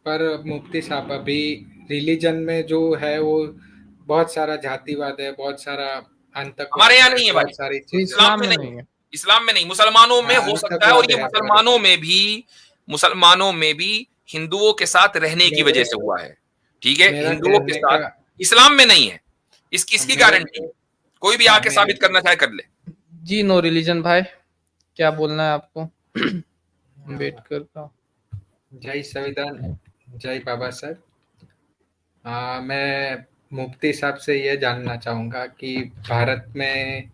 पर मुफ्ती साहब अभी रिलीजन में जो है वो बहुत सारा जातिवाद है, बहुत सारा हमारे आतंकवाद यहाँ है, नहीं है भाई, बहुत सारी चीजें। इस्लाम इस्लाम में में नहीं नहीं है। है। इस्लाम में नहीं, मुसलमानों में हाँ, हो सकता है, और आतंकवाद ये है पर मुसलमानों में भी हिंदुओं के साथ रहने की मेरे वजह से हुआ है। ठीक है, मेरा हिंदुओं के कहने का साथ। इस्लाम में नहीं है, इसकी मेरा गारंटी कोई भी हाँ आके साबित करना चाहे कर ले। जी नो रिलीजन भाई, क्या बोलना है आपको? हाँ, अम्बेडकर का। जय संविधान, जय बाबा साहब। मैं मुफ्ती साहब से ये जानना चाहूँगा कि भारत में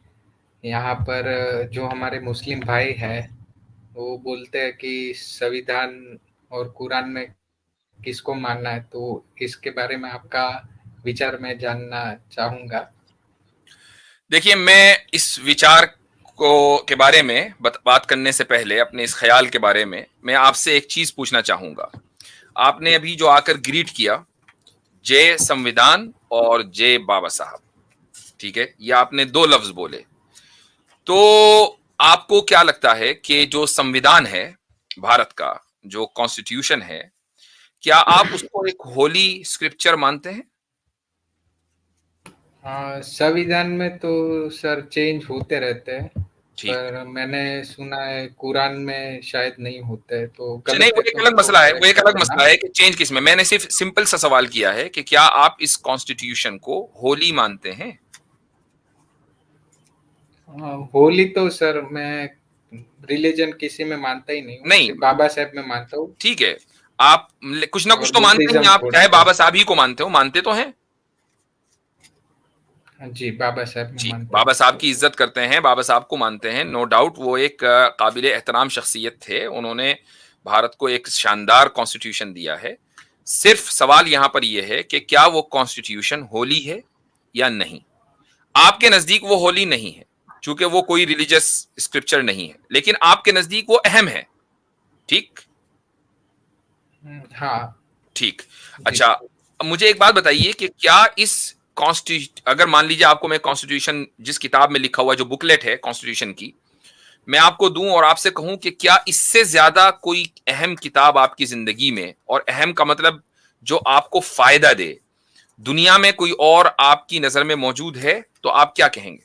यहाँ पर जो हमारे मुस्लिम भाई हैं, वो बोलते हैं कि संविधान और कुरान में किसको मानना है, तो इसके बारे में आपका विचार मैं जानना चाहूँगा। देखिए, मैं इस विचार को के बारे में बात करने से पहले, अपने इस ख्याल के बारे में मैं आपसे एक चीज पूछना चाहूंगा। आपने अभी जो आकर ग्रीट किया, जय संविधान और जय बाबा साहब, ठीक है, ये आपने दो लफ्ज बोले। तो आपको क्या लगता है कि जो संविधान है भारत का, जो कॉन्स्टिट्यूशन है, क्या आप उसको एक होली स्क्रिप्चर मानते हैं? संविधान में तो सर चेंज होते रहते हैं, ठीक। पर मैंने सुना है कुरान में शायद नहीं होते, तो नहीं, गलत वो है एक तो अलग मुझे मसला है, वो करेक्ट एक कर अलग देना। मसला है कि चेंज किस में। मैंने सिर्फ सिंपल सा सवाल किया है कि क्या आप इस कॉन्स्टिट्यूशन को होली मानते हैं? होली तो सर मैं रिलीजन किसी में मानता ही नहीं हूँ, नहीं, सिर्फ बाबा साहेब में मानता हूँ ठीक है। आप कुछ ना कुछ और तो मानते ही हैं, बुद्धिज्म आप थोड़ा चाहे बाबा बहुत। साहब ही को मानते हो, मानते तो हैं। हाँ जी, बाबा साहेब में जी, मानता बाबा हूँ। साहब की इज्जत करते हैं, बाबा साहब को मानते हैं, नो डाउट। वो एक काबिले एहतराम शख्सियत थे, उन्होंने भारत को एक शानदार कॉन्स्टिट्यूशन दिया है। सिर्फ सवाल यहां पर यह है कि क्या वो कॉन्स्टिट्यूशन होली है या नहीं। आपके नजदीक वो होली नहीं है, चूंकि वो कोई रिलीजियस स्क्रिप्चर नहीं है, लेकिन आपके नजदीक वो अहम है। ठीक। हाँ ठीक। जी। अच्छा, अब मुझे एक बात बताइए कि क्या इस कॉन्स्टिट्यूशन, अगर मान लीजिए आपको मैं कॉन्स्टिट्यूशन, जिस किताब में लिखा हुआ जो बुकलेट है कॉन्स्टिट्यूशन की, मैं आपको दूं और आपसे कहूं कि क्या इससे ज्यादा कोई अहम किताब आपकी जिंदगी में, और अहम का मतलब जो आपको फायदा दे, दुनिया में कोई और आपकी नजर में मौजूद है, तो आप क्या कहेंगे?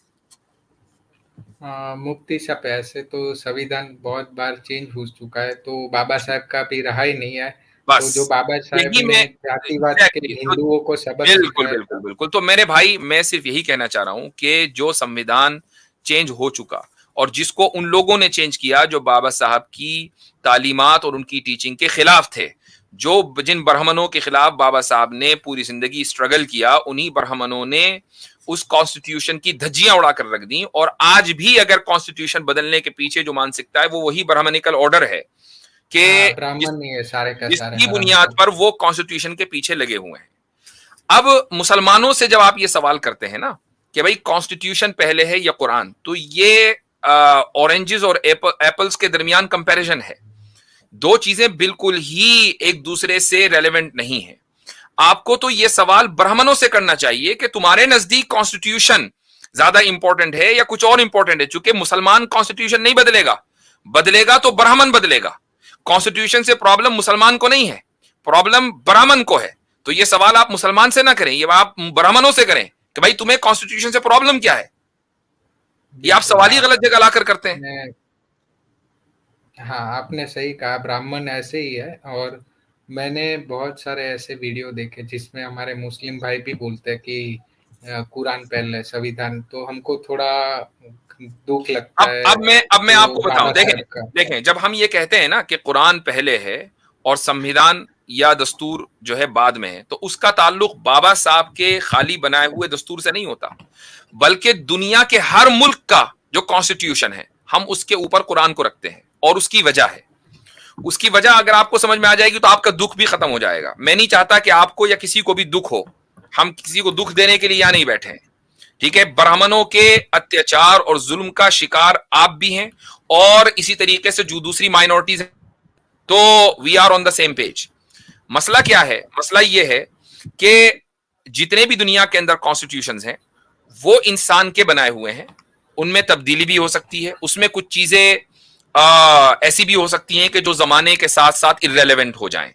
मुफ्ती साहब, ऐसे तो संविधान बहुत बार चेंज हो चुका है, तो बाबा साहेब का भी रहा ही नहीं है। बस तो जो बाबा साहेब यही मैं, ने जातिवाद के एग्जैक्टली, तो हिंदुओं को सबक बिल्कुल सिखाया बिल्कुल था। बिल्कुल। तो मेरे भाई, मैं सिर्फ यही कहना चाह रहा हूं कि जो संविधान चेंज हो चुका, और जिसको उन लोगों ने चेंज किया जो बाबा साहब की तालीमात और उनकी टीचिंग के खिलाफ थे, जो जिन ब्राह्मणों के खिलाफ बाबा साहब ने पूरी जिंदगी स्ट्रगल किया, उन्हीं ब्राह्मणों ने उस कॉन्स्टिट्यूशन की धज्जियां उड़ाकर रख दी। और आज भी अगर कॉन्स्टिट्यूशन बदलने के पीछे जो मानसिकता है, वो वही ब्राह्मणिकल ऑर्डर है हाँ, कि ब्राह्मण नहीं है सारे का सारे जिसकी बुनियाद हरामखोर। पर वो कॉन्स्टिट्यूशन के पीछे लगे हुए हैं। अब मुसलमानों से जब आप ये सवाल करते हैं ना कि भाई कॉन्स्टिट्यूशन पहले है या कुरान, तो ये ऑरेंजेस और एप्पल्स के दरमियान कंपैरिजन है। दो चीजें बिल्कुल ही एक दूसरे से रेलेवेंट नहीं है। आपको तो ये सवाल ब्राह्मणों से करना चाहिए कि तुम्हारे नजदीक कॉन्स्टिट्यूशन ज्यादा इंपॉर्टेंट है या कुछ और इंपॉर्टेंट है, क्योंकि मुसलमान कॉन्स्टिट्यूशन नहीं बदलेगा, बदलेगा तो ब्राह्मण बदलेगा। कॉन्स्टिट्यूशन से प्रॉब्लम मुसलमान को नहीं है, प्रॉब्लम ब्राह्मण को है। तो ये सवाल आप मुसलमान से ना करें, ये आप ब्राह्मणों से करें कि भाई तुम्हें कॉन्स्टिट्यूशन से प्रॉब्लम क्या है। ये आप बिल्कुल, सवाल ही गलत जगह लाकर करते हैं। आपने हाँ, आपने सही कहा, ब्राह्मण ऐसे ही है। और मैंने बहुत सारे ऐसे वीडियो देखे जिसमें हमारे मुस्लिम भाई भी बोलते हैं कि कुरान पहले संविधान, तो हमको थोड़ा दुख लगता अब है अब मैं जो आपको बताऊं, बाबा देखें साहब का। देखें, जब हम ये कहते हैं ना कि कुरान पहले है और संविधान या दस्तूर जो है बाद में है, तो उसका ताल्लुक बाबा साहब के खाली बनाए हुए दस्तूर से नहीं होता, बल्कि दुनिया के हर मुल्क का जो कॉन्स्टिट्यूशन है, हम उसके ऊपर कुरान को रखते हैं। और उसकी वजह है, उसकी वजह अगर आपको समझ में आ जाएगी तो आपका दुख भी खत्म हो जाएगा। मैं नहीं चाहता कि आपको या किसी को भी दुख हो, हम किसी को दुख देने के लिए यहां नहीं बैठे हैं। ठीक है, ब्राह्मणों के अत्याचार और जुल्म का शिकार आप भी हैं, और इसी तरीके से जो दूसरी माइनॉरिटीज हैं, तो we are on the same page. मसला क्या है? मसला यह है कि जितने भी दुनिया के अंदर कॉन्स्टिट्यूशंस हैं, वो इंसान के बनाए हुए हैं। उनमें तब्दीली भी हो सकती है, उसमें कुछ चीजें ऐसी भी हो सकती हैं कि जो जमाने के साथ साथ इररेलेवेंट हो जाएं।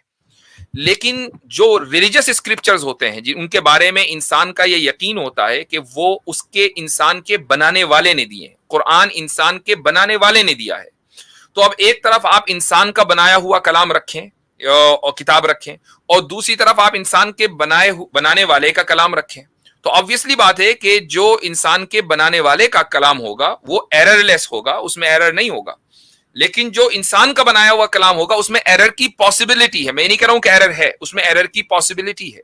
लेकिन जो रिलीजियस स्क्रिप्चर्स होते हैं उनके बारे में इंसान का ये यकीन होता है कि वो उसके इंसान के बनाने वाले ने दिए, कुरान इंसान के बनाने वाले ने दिया है। तो अब एक तरफ आप इंसान का बनाया हुआ कलाम रखें और किताब रखें, और दूसरी तरफ आप इंसान के बनाने वाले का कलाम रखें, तो ऑब्वियसली बात है कि जो इंसान के बनाने वाले का कलाम होगा वो एररलेस होगा, उसमें एरर नहीं होगा। लेकिन जो इंसान का बनाया हुआ कलाम होगा उसमें एरर की पॉसिबिलिटी है। मैं नहीं कह रहा हूं कि एरर है, उसमें एरर की पॉसिबिलिटी है।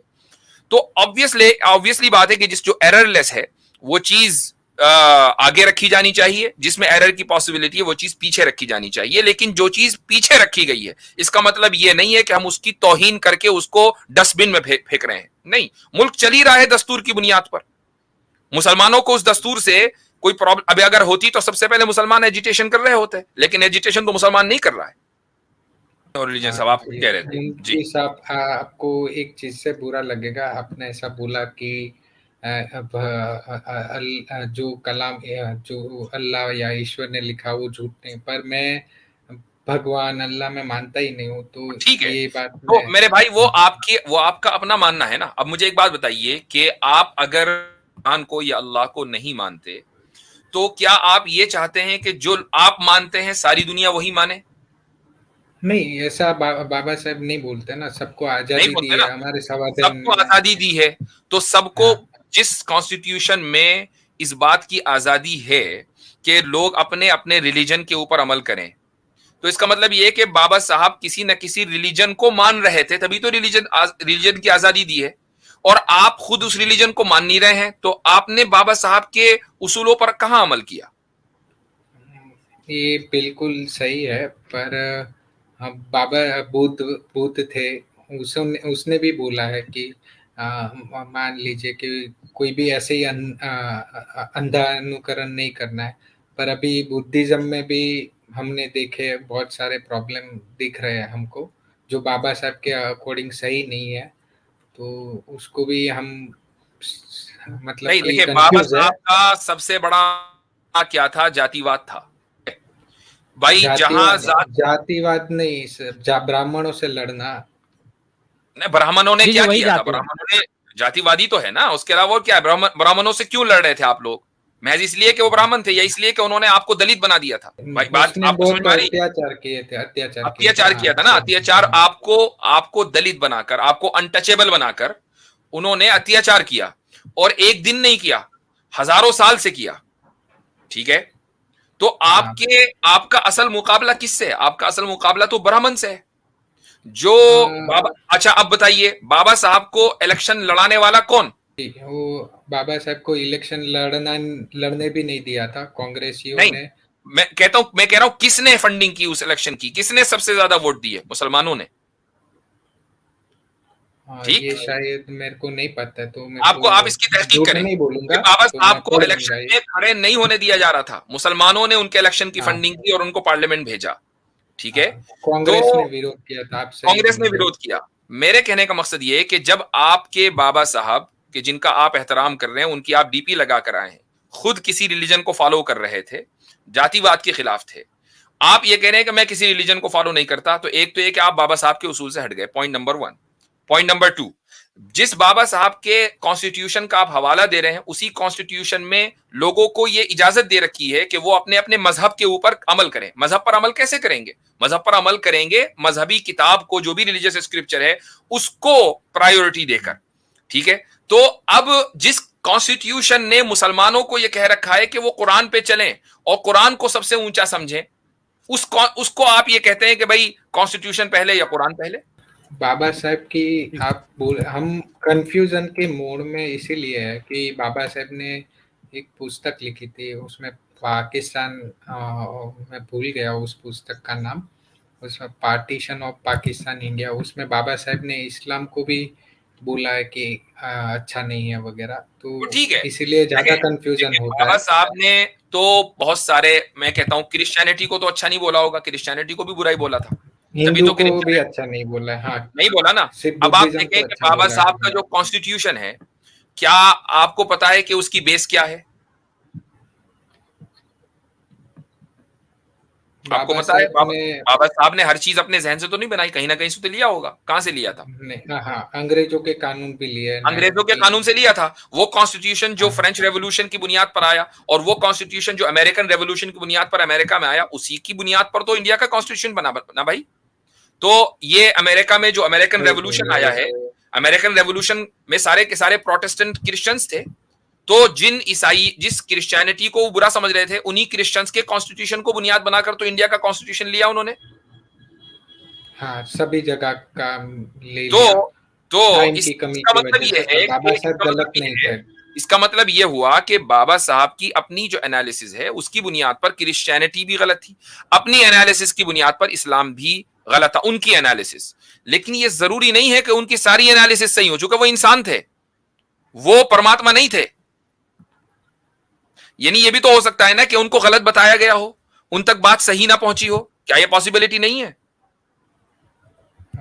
तो ऑब्वियसली बात है कि जो एररलेस है वो चीज आगे रखी जानी चाहिए, जिसमें एरर की पॉसिबिलिटी है वो चीज पीछे रखी जानी चाहिए। लेकिन जो चीज पीछे रखी गई है इसका मतलब ये नहीं है कि हम उसकी तौहीन करके उसको डस्टबिन में फेंक रहे हैं। नहीं, मुल्क चल ही रहा है दस्तूर की बुनियाद पर। मुसलमानों को उस दस्तूर से कोई प्रॉब्लम अभी अगर होती तो सबसे पहले मुसलमान एजिटेशन कर रहे होते, लेकिन एजिटेशन तो मुसलमान नहीं कर रहा है। और रिलीजन साहब आप कह रहे थे जी। साहब, आपको एक चीज से बुरा लगेगा, आपने ऐसा बोला कि जो कलाम जो अल्लाह या ईश्वर ने लिखा वो झूठ नहीं, पर मैं भगवान अल्लाह में मानता ही नहीं हूँ, तो ठीक है, ये बात तो मैं मेरे भाई वो आपका अपना मानना है ना। अब मुझे एक बात बताइए कि आप अगर भगवान को या अल्लाह को नहीं मानते तो क्या आप ये चाहते हैं कि जो आप मानते हैं सारी दुनिया वही माने? नहीं, ऐसा बाबा साहब नहीं बोलते ना, सबको नहीं आजादी दी बोलते है ना, हमारे संविधान सबको में। आजादी दी है, तो सबको हाँ, जिस कॉन्स्टिट्यूशन में इस बात की आजादी है कि लोग अपने अपने रिलीजन के ऊपर अमल करें, तो इसका मतलब ये है कि बाबा साहब किसी न किसी रिलीजन को मान रहे थे, तभी तो रिलीजन की आजादी दी है। और आप खुद उस रिलीजन को मान नहीं रहे हैं, तो आपने बाबा साहब के उसूलों पर कहां अमल किया? ये बिल्कुल सही है, पर हम बाबा बुद्ध बुद्ध थे, उसने उसने भी बोला है कि मान लीजिए कि कोई भी ऐसे ही अंधा अनुकरण नहीं करना है। पर अभी बुद्धिज्म में भी हमने देखे बहुत सारे प्रॉब्लम दिख रहे हैं हमको, जो बाबा साहब के अकॉर्डिंग सही नहीं है, तो उसको भी हम मतलब नहीं, कि देखिए बाबा कंफ्यूज है। साहब का सबसे बड़ा क्या था? जातिवाद था भाई। जहां जातिवाद जातिवाद नहीं सर, ब्राह्मणों से लड़ना। ब्राह्मणों ने जी, जी, क्या वही किया था? जाति है। ब्राह्मणों ने जातिवादी तो है ना, उसके अलावा और क्या है? ब्राह्मणों से क्यों लड़ रहे थे आप लोग? महज इसलिए कि वो ब्राह्मण थे, या इसलिए कि उन्होंने आपको दलित बना दिया था? भाई बात उसने आपको समझ बहुत में आ रही है? अत्याचार अत्याचार किया हाँ। था ना, अत्याचार आपको दलित बनाकर, आपको अनटचेबल बनाकर उन्होंने अत्याचार किया। और एक दिन नहीं किया, हजारों साल से किया। ठीक है, तो हाँ, आपका असल मुकाबला किससे है? आपका असल मुकाबला तो ब्राह्मण से है। जो बाबा, अच्छा अब बताइए, बाबा साहब को इलेक्शन लड़ाने वाला कौन? वो बाबा साहब को इलेक्शन लड़ने भी नहीं दिया था कांग्रेसियों नहीं, ने। मैं कह रहा हूं किसने फंडिंग की उस इलेक्शन की? किसने सबसे ज्यादा वोट दिए? मुसलमानों ने। हाँ, ठीक, ये शायद मेरे को नहीं पता है, तो मेरे आपको आप को इसकी तहकीक झूठ करें नहीं कि बोलूंगा, बाबा तो साहब मैं को पढ़ लूंगा इलेक्शन ये। में खड़े नहीं होने दिया जा रहा था, मुसलमानों ने उनके इलेक्शन की हाँ, फंडिंग की और उनको पार्लियामेंट भेजा। ठीक है, हाँ, कांग्रेस तो ने विरोध किया था, आप सही कांग्रेस बोल ने रहे हो। विरोध किया। मेरे कहने का मकसद ये है कि जब आपके बाबा साहब के जिनका आप एहतराम कर रहे हैं, उनकी आप डीपी लगा कर आए हैं, खुद किसी रिलीजन को फॉलो कर रहे थे, जातिवाद के खिलाफ थे, आप ये कह रहे हैं कि मैं किसी रिलीजन को फॉलो नहीं करता, तो एक तो ये कि आप बाबा साहब के उसूल से हट गए, पॉइंट नंबर 1। पॉइंट नंबर 2, जिस बाबा साहब के कॉन्स्टिट्यूशन का आप हवाला दे रहे हैं, उसी कॉन्स्टिट्यूशन में लोगों को यह इजाजत दे रखी है कि वो अपने अपने मजहब के ऊपर अमल करें। मजहब पर अमल कैसे करेंगे? मजहब पर अमल करेंगे मजहबी किताब को, जो भी रिलीजियस स्क्रिप्चर है उसको प्रायोरिटी देकर। ठीक है, तो अब जिस कॉन्स्टिट्यूशन ने मुसलमानों को यह कह रखा है कि वो कुरान पे चलें और कुरान को सबसे ऊंचा समझें, उसको आप ये कहते हैं कि भाई कॉन्स्टिट्यूशन पहले या कुरान पहले? बाबा साहब की आप बोल, हम कंफ्यूजन के मोड में इसीलिए है कि बाबा साहब ने एक पुस्तक लिखी थी, उसमें पाकिस्तान मैं भूल गया उस पुस्तक का नाम, उसमें पार्टीशन ऑफ पाकिस्तान इंडिया, उसमें बाबा साहब ने इस्लाम को भी बोला है कि अच्छा नहीं है वगैरह, तो तो ठीक है, इसीलिए ज्यादा देखिए कंफ्यूजन देखिए, होता बाबा है। साहब ने तो बहुत सारे, मैं कहता हूं क्रिश्चियनिटी को तो अच्छा नहीं बोला होगा, क्रिश्चियनिटी को भी बुरा ही बोला था, तभी हिंदू तो को भी क्रिश्चियनिटी अच्छा नहीं बोला है, हाँ, नहीं बोला ना। सिर्फ अब आप बुद्धिज्म को देखें कि अच्छा बाबा बोला साहब का है। जो कॉन्स्टिट्यूशन है, क्या आपको पता है कि उसकी बेस क्या है? आपको बाबा पता है, साहब बाबा ने बाबा साहब ने हर चीज अपने जहन से तो नहीं बनाई, कहीं ना कहीं से तो लिया होगा। कहां से लिया था? हाँ हाँ, अंग्रेजों के कानून भी लिए अंग्रेजों के 19। कानून से लिया था। वो कॉन्स्टिट्यूशन जो हाँ फ्रेंच रेवोल्यूशन की बुनियाद पर आया, और वो कॉन्स्टिट्यूशन जो अमेरिकन रेवोल्यूशन की बुनियाद पर अमेरिका में आया, उसी की बुनियाद पर तो इंडिया का कॉन्स्टिट्यूशन बना ना भाई। तो ये अमेरिका में जो अमेरिकन रेवोल्यूशन आया है, अमेरिकन रेवोल्यूशन में सारे के सारे प्रोटेस्टेंट क्रिश्चियंस थे। तो जिस क्रिश्चियनिटी को वो बुरा समझ रहे थे, उन्हीं क्रिश्चियंस के कॉन्स्टिट्यूशन को बुनियाद बनाकर तो इंडिया का कॉन्स्टिट्यूशन लिया उन्होंने। हाँ, सभी जगह का ले तो लिया। टाइम इस की कमी इसका की मतलब वजह ये से, है पर कि बाबा साहब गलत नहीं थे। इसका मतलब ये हुआ कि बाबा साहब की अपनी जो एनालिसिस है, उसकी बुनियाद पर क्रिश्चियनिटी भी गलत थी, अपनी एनालिसिस की बुनियाद पर इस्लाम भी गलत था, उनकी एनालिसिस। लेकिन ये जरूरी नहीं है कि उनकी सारी एनालिसिस सही हो, चूंकि वो इंसान थे, वो परमात्मा नहीं थे। यानी ये भी तो हो सकता है ना कि उनको गलत बताया गया हो, उन तक बात सही ना पहुंची हो। क्या ये पॉसिबिलिटी नहीं है?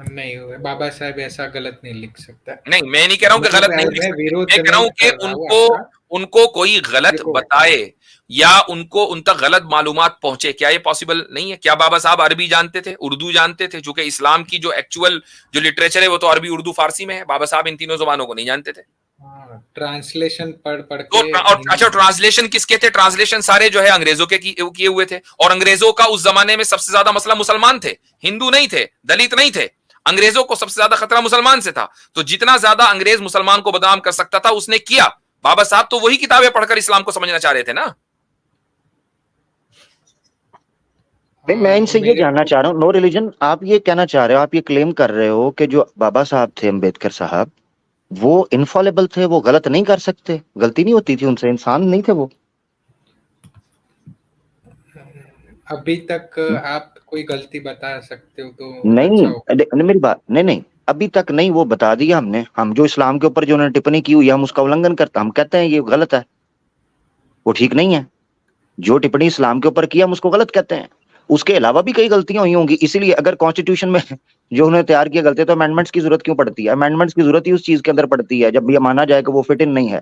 नहीं हुए, बाबा साहब ऐसा गलत नहीं लिख सकता। नहीं, मैं नहीं कह रहा हूं कि गलत नहीं लिख मैं सकते, विरोध मैं कह रहा नहीं हूं कि कर रहा हूँ उनको आपका। उनको कोई गलत देखो, बताए या उनको उन तक गलत मालूमात पहुंचे, क्या ये पॉसिबल नहीं है? क्या बाबा साहब अरबी जानते थे, उर्दू जानते थे? चूंकि इस्लाम की जो एक्चुअल जो लिटरेचर है वो तो अरबी, उर्दू, फारसी में है। बाबा साहब इन तीनों जुबानों को नहीं जानते थे। ट्रांसलेशन पढ़ पढ़ तो के और अच्छा, ट्रांसलेशन किसके थे? ट्रांसलेशन सारे जो है अंग्रेजों के किए हुए थे। और अंग्रेजों का उस जमाने में सबसे ज्यादा मसला मुसलमान थे, हिंदू नहीं थे, दलित नहीं थे। अंग्रेजों को सबसे ज्यादा खतरा मुसलमान से था। तो जितना ज्यादा अंग्रेज मुसलमान को बदनाम कर सकता था उसने किया। बाबा साहब तो वही किताबें पढ़कर इस्लाम को समझना चाह रहे थे ना। नहीं, मैं इनसे ये जानना चाह रहा हूँ, नो रिलीजन आप ये कहना चाह रहे हो, आप ये क्लेम कर रहे हो कि जो बाबा साहब थे, अम्बेडकर साहब, वो इनफॉलेबल थे, वो गलत नहीं कर सकते, गलती नहीं होती थी उनसे, इंसान नहीं थे वो? अभी तक आप कोई गलती बता सकते हो तो नहीं, अच्छा होगा। नहीं मेरी बात, नहीं नहीं, अभी तक नहीं, वो बता दिया हमने। हम जो इस्लाम के ऊपर जो उन्होंने टिप्पणी की हुई है, हम उसका उल्लंघन करते, हम कहते हैं ये गलत है, वो ठीक नहीं है। जो टिप्पणी इस्लाम के ऊपर किया हम उसको गलत कहते हैं। उसके अलावा भी कई गलतियां हुई होंगी, इसीलिए अगर कॉन्स्टिट्यूशन में जो उन्होंने तैयार किया गलती, तो अमेंडमेंट्स की जरूरत क्यों पड़ती है? अमेंडमेंट्स की जरूरत ही उस चीज के अंदर पड़ती है जब ये माना जाए कि वो फिट इन नहीं है,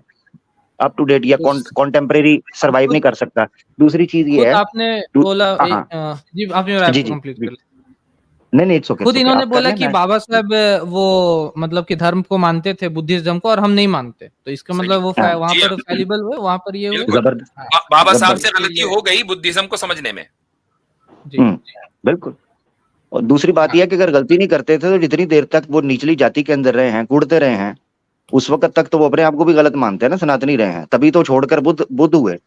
अप टू डेट या कॉन्टेम्परेरी सर्वाइव नहीं कर सकता। दूसरी चीज ये खुद है, आपने बोला हाँ जी, आपने मेरा जी जी कंप्लीट जी, कर लिया। नहीं नहीं, इट्स ओके, खुद इन्होंने आप कर बोला लें, कि मैं बाबा साहब वो मतलब कि धर्म को मानते थे, बुद्धिज्म को, और हम नहीं मानते, तो इसका सही। मतलब वो हाँ, वहां जी पर हाँ, फैलिबल हुए, वहां पर ये हुए। बिल्कुल। जबरदस्त, बाबा साहब से जबरदस्त, गलती हो गई बुद्धिज्म को समझने में। जी बिल्कुल। और दूसरी बात यह है कि अगर गलती नहीं करते थे तो जितनी देर तक वो निचली जाति के अंदर रहे हैं, कूड़ते रहे हैं, उस वक्त तक तो वो अपने आप को भी गलत मानते हैं ना, सनातनी रहे हैं, तभी तो छोड़कर बुद्ध हुए।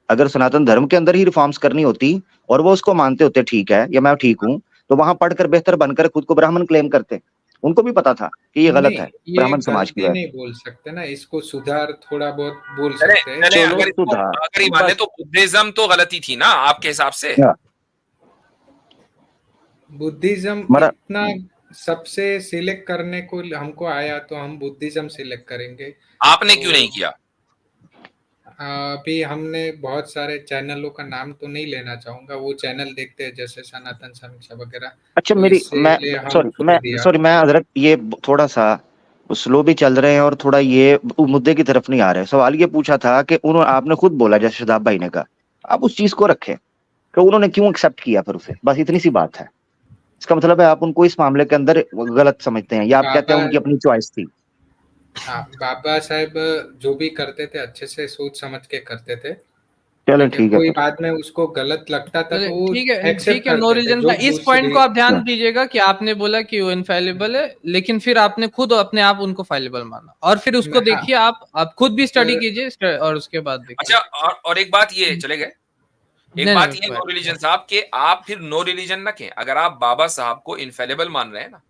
अगर सनातन धर्म के अंदर ही रिफॉर्म्स करनी होती और वो उसको मानते होते ठीक है या मैं ठीक हूँ, तो वहां पढ़कर बेहतर बनकर खुद को ब्राह्मण क्लेम करते। उनको भी पता था कि ये गलत नहीं, है ये ब्राह्मण समाज की गलती वजह नहीं बोल सकते ना, इसको सुधार थोड़ा बहुत बोल चले सकते हैं। चले, चलो अगर इसको सुधार, अगर ही माने बस तो बुद्धिज्म तो गलती थी ना आपके हिसाब से? बुद्धिज्म हमारा इतना सबसे सिलेक्ट करने को हमको आया तो हम बुद्धिज्म सिलेक्ट करेंगे। आपने तो क्यों नहीं किया? अभी हमने बहुत सारे चैनलों का नाम तो नहीं लेना चाहूंगा, वो चैनल देखते हैं जैसे सनातन समीक्षा वगैरह, अच्छा, तो मेरी मैं इसलिए हम छोड़ दिया। सॉरी मैं हजरत ये थोड़ा सा स्लो भी चल रहे हैं और थोड़ा ये मुद्दे की तरफ नहीं आ रहे। सवाल ये पूछा था कि उन्होंने, आपने खुद बोला जैसे शदाब भाई ने कहा, आप उस चीज को रखें कि उन्होंने क्यों एक्सेप्ट किया फिर उसे, बस इतनी सी बात है। इसका मतलब है आप उनको इस मामले के अंदर गलत समझते हैं या आप कहते बाबा हैं उनकी अपनी चॉइस थी? हाँ, बाबा साहब जो भी करते थे अच्छे से सोच समझ के करते थे। चलो ठीक है, ठीक है कोई फिर। बाद में उसको गलत लगता था चलिए, तो वो ठीक है, एक्सेप्ट नो करते थे रिलीजन जो का इस पॉइंट दूसरी। को आप ध्यान दीजिएगा कि आपने बोला कि वो इनफेलिबल है, लेकिन फिर आपने खुद अपने आप उनको फाइलेबल माना, और फिर उसको हाँ, देखिए, आप खुद भी स्टडी कीजिए और उसके बाद देखिए। अच्छा, और एक बात ये चले गए, एक नहीं बात नहीं, ये कोई नो रिलीजन साहब के, आप फिर नो रिलीजन रखें। अगर आप बाबा साहब को इनफेलेबल मान रहे हैं ना,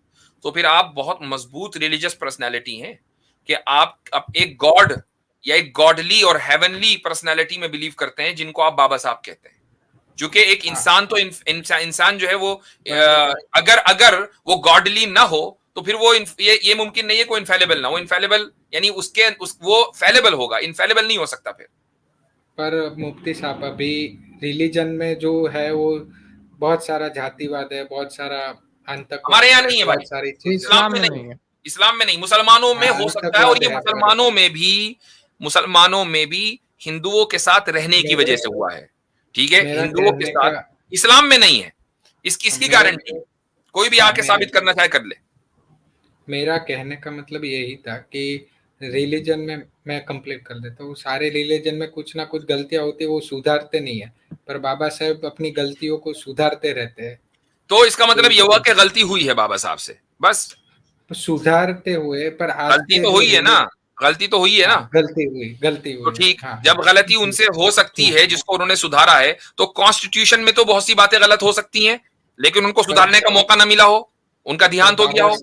तो फिर आप बहुत मजबूत रिलीजियस पर्सनैलिटी हैं कि आप एक गॉड या एक गॉडली और हेवनली पर्सनैलिटी में बिलीव करते हैं, जिनको आप बाबा साहब कहते हैं। क्योंकि एक इंसान तो इंसान जो है वो अगर अगर वो गॉडली ना हो तो फिर वो ये मुमकिन नहीं है कोई इनफेलेबल ना हो। इनफेलेबल यानी वो फेलेबल होगा, इनफेलेबल नहीं हो सकता फिर। पर मुफ्ती साहब अभी रिलीजन में जो है वो बहुत सारा जातिवाद है, बहुत सारा हमारे आतंकवाद यहाँ है, नहीं है भाई, बहुत सारी चीजें। इस्लाम इस्लाम में में नहीं, नहीं है। इस्लाम में नहीं, मुसलमानों में हाँ, हो सकता है। और आतंकवाद ये है पर मुसलमानों में भी हिंदुओं के साथ रहने की वजह से हुआ है। ठीक है, मेरा हिंदुओं के कहने साथ, का इस्लाम में नहीं है। इस किसकी मेरा गारंटी? कोई भी हाँ, आके साबित करना चाहे कर ले। मेरा कहने का मतलब यही था कि रिलीजन में मैं कंप्लीट कर देता हूँ, सारे रिलीजन में कुछ ना कुछ गलतियां होती है, वो सुधारते नहीं है, पर बाबा साहेब अपनी गलतियों को सुधारते रहते हैं। तो इसका मतलब ये हुआ तो कि गलती हुई है बाबा साहब से, बस। सुधारते हुए, पर आज गलती के तो जो हुई है ना, गलती तो हुई है हाँ, ना। गलती तो हुई। ठीक, हाँ, जब हाँ। गलती उनसे हो सकती है जिसको उन्होंने सुधारा है, तो कॉन्स्टिट्यूशन में तो बहुत सी बातें गलत हो सकती हैं, लेकिन उनको पर सुधारने का मौका ना मिला हो, उनका पर देहांत हो गया हो।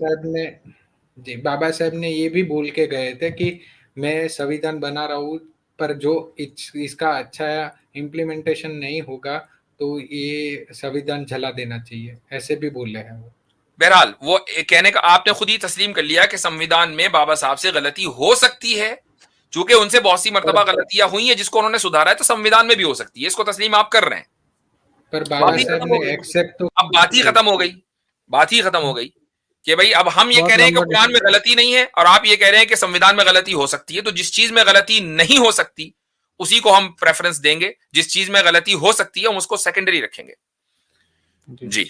बाबा साहब ने ये भी बोल के गए थे कि मैं संविधान बना रहा हूँ, पर जो इसका अच्छा इम्प्लीमेंटेशन नहीं होगा तो ये संविधान जला देना चाहिए, ऐसे भी बोले हैं वो। बहरहाल वो कहने का आपने खुद ही तस्लीम कर लिया कि संविधान में बाबा साहब से गलती हो सकती है, चूंकि उनसे बहुत सी मर्तबा पर गलतियां हुई हैं जिसको उन्होंने सुधारा है, तो संविधान में भी हो सकती है, इसको तस्लीम आप कर रहे हैं। पर बाबा बात ही साहब खत्म हो ने गई। एक्सेप्ट तो अब बात ही खत्म हो गई, बात ही खत्म हो गई कि भाई अब हम ये बहुत कह रहे हैं कि लंबा कुरान में गलती नहीं है और आप ये कह रहे हैं कि संविधान में गलती हो सकती है, तो जिस चीज में गलती नहीं हो सकती उसी को हम प्रेफरेंस देंगे, जिस चीज में गलती हो सकती है हम उसको सेकेंडरी रखेंगे। जी।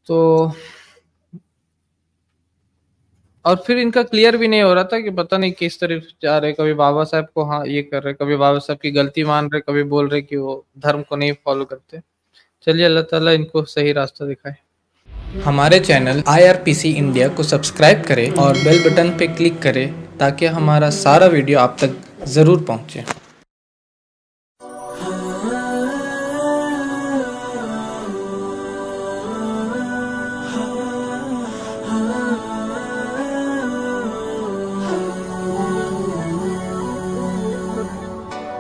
तो और फिर इनका क्लियर भी नहीं हो रहा था कि पता नहीं किस तरफ जा रहे, कभी बाबा साहब को हाँ ये कर रहे, कभी बाबा साहब की गलती मान रहे, कभी बोल रहे कि वो धर्म को नहीं फॉलो करते। चलिए अल्लाह ताला इनको सही रास्ता दिखाए। हमारे चैनल IRPC इंडिया को सब्सक्राइब करें और बेल बटन पे क्लिक करें ताकि हमारा सारा वीडियो आप तक ज़रूर पहुंचे।